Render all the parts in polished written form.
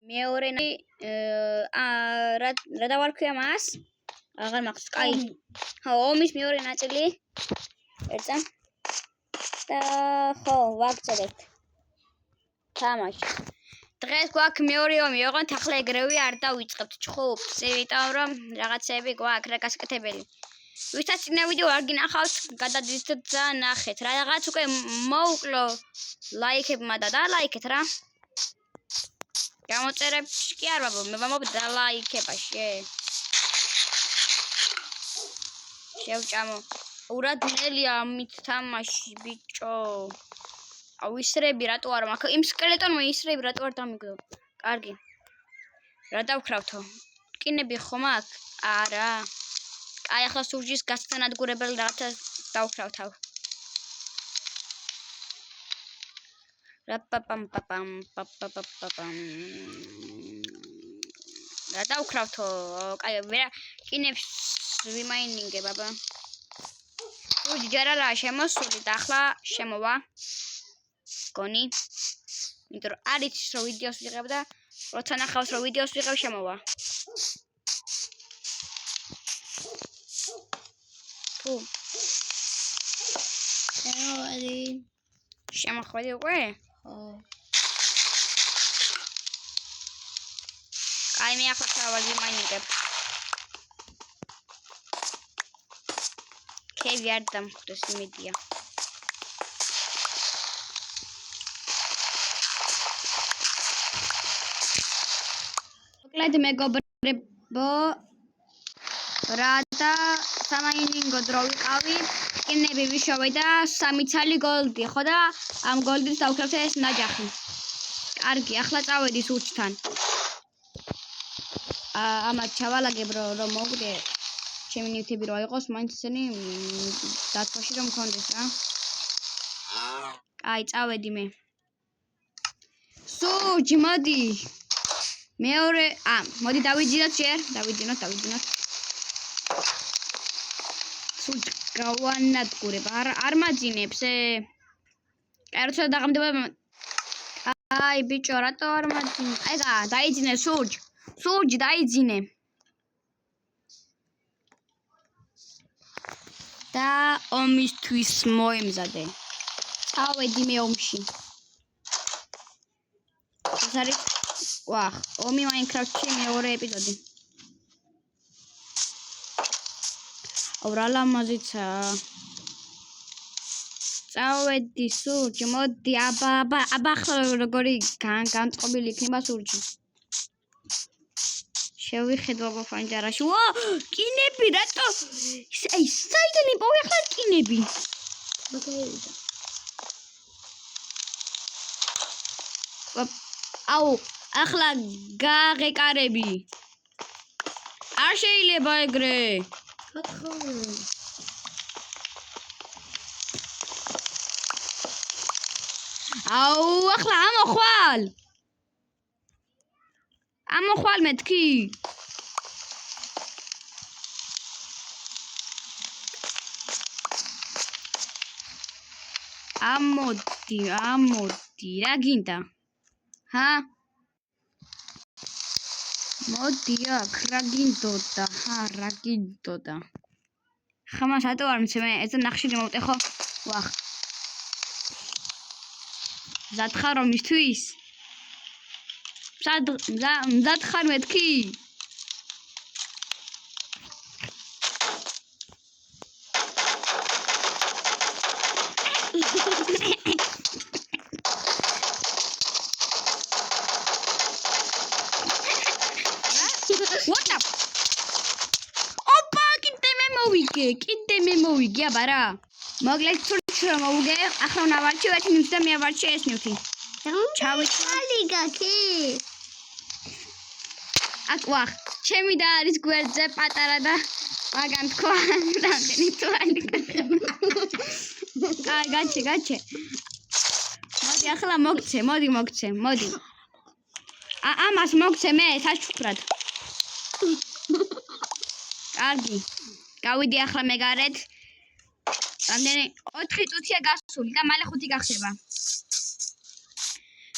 მეორე რა დავარქვია მას? აღარ მახსოვს. კაი. ომის მეორე ნაწილი. ერთსა. და ხო, ვაგრძელებთ. თამაში. დღეს გვაქვს მეორე ომი, ოღონდ ახლა ეგრევე არ დავიწყებთ ჩხუბს, იმიტომ რომ რაღაცები გვაქვს რა გასაკეთებელი. ვისაც წინა ვიდეო არ გინახავთ, გადადიდეთ და ნახეთ. რაღაც უკვე მოუკლო ლაიქებმა და დალაიქეთ რა. გამოწერებში კი არ ვაბო, მე ვამბობ დალაიქებაში. შევჭამო. ურადნელია ამით თამაში ბიჭო. აუ ისრები რატო არ მაქვს? იმ სკელეტონმა ისრები რატო არ დამიგდო? კარგი. რა დავქრავთო? ტკინები ხომ აქ? არა. აი ახლა სურჯის გასანადგურებელი რაღაცა დავქრავთავ. რაპაპამპაპამ პაპაპაპამ. რა დავქრავთო? კაი, ვერა ტკინებს ვიმაინინგებ აბა. სურჯი ჯერ არაა შემოსული და ახლა შემოვა. გონი. იმიტომ რომ არ იცის რომ ვიდეოს ვიღებ და როცა ნახავს რომ ვიდეოს ვიღებ შემოვა. თუ. შემოხვედი უკვე? ხო. კაი, მე ახლა ჩავალ ვიმაინინგებ. კევი არ დამხვდეს იმედია. მოკლედ მეგობრებო, რათა სამაინინგო დრო ვიყავი, ტკინები ვიშოვე და 3 ცალი გოლდი, ხო და ამ გოლდით დავქრევთ ეს ნაჯახი. კარგი, ახლა წავედი სურჯთან. ამათ ჩავალაგებ რომ მოვიდე ჩემი ნივთები რო აიღოს, მაინც ისინი დათვაში რომ მქონდეს რა. კაი, წავედი მე. სურჯი, მოდი. მეორე, მოდი დავიძინოთ ჯერ, დავიძინოთ. სურჯი გავანადგურებ, არ მაძინებს კაი, როცა დაღამდება. აი, ბიჭო, რატო არ მაძინე? აიგა, დაიძინე სურჯი. სურჯი დაიძინე. და ომისთვის მოემზადე. წავედი მე ომში. ეს არის ომი მაინკრაფტში მეორე ეპიზოდი. რა ლამაზიცა. წავედი სურჯი, მოდი, აბა ახლა როგორი განწყობილი იქნება სურჯი. შევიხედო ფანჯარაში. ვა, ტკინები რატო? აი, საიდან იპოვე ახლა ტკინები? აუ, ახლა გაღეკარები. არ შეიძლება ეგრე. აუ, ახლა ამოხვალ მეთქი. ამოდი, რა გინდა? ჰა? მოდი აქ, რა გინდოდა? ხამას რატო არ მიცემე? ეცე ნახშირი მოვტე ხო? ვახ. მზად ხარ ომისთვის? მზად ხარ მეთქი? What up? Opa, კიდე მე მოვიგე, აბა რა. მოკლედ სურჩი რომ მოვიგე, ახლა ნავარჩი ერთი ნივთი და მე ავარჩი ეს ნივთი. ჩავიწყალი გაკი. აქ ვახ, ჩემი და არის გვერდზე პატარა და მაგან თქვა, რამდენი თვალი. აი, გაჩე. მოდი ახლა მოგცე, მოდი. ამას მოგცე მე საშუქრად. კარგი. გავიდი ახლა მე გარეთ. რამდენი 4 წუთია გასული და მალე 5 გახდება.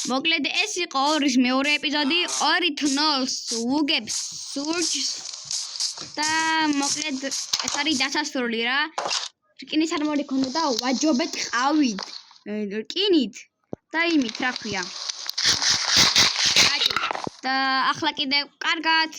მოკლედ ეს იყო ორის მეორე ეპიზოდი. 2 თნოლს უგებს სურჯს და მოკლედ ეს არის დასასრული რა. რკინის არმორი ქონდა და ვაჯობეთ ყავით. რკინით და იმით რა ქვია. და ახლა კიდევ კარგად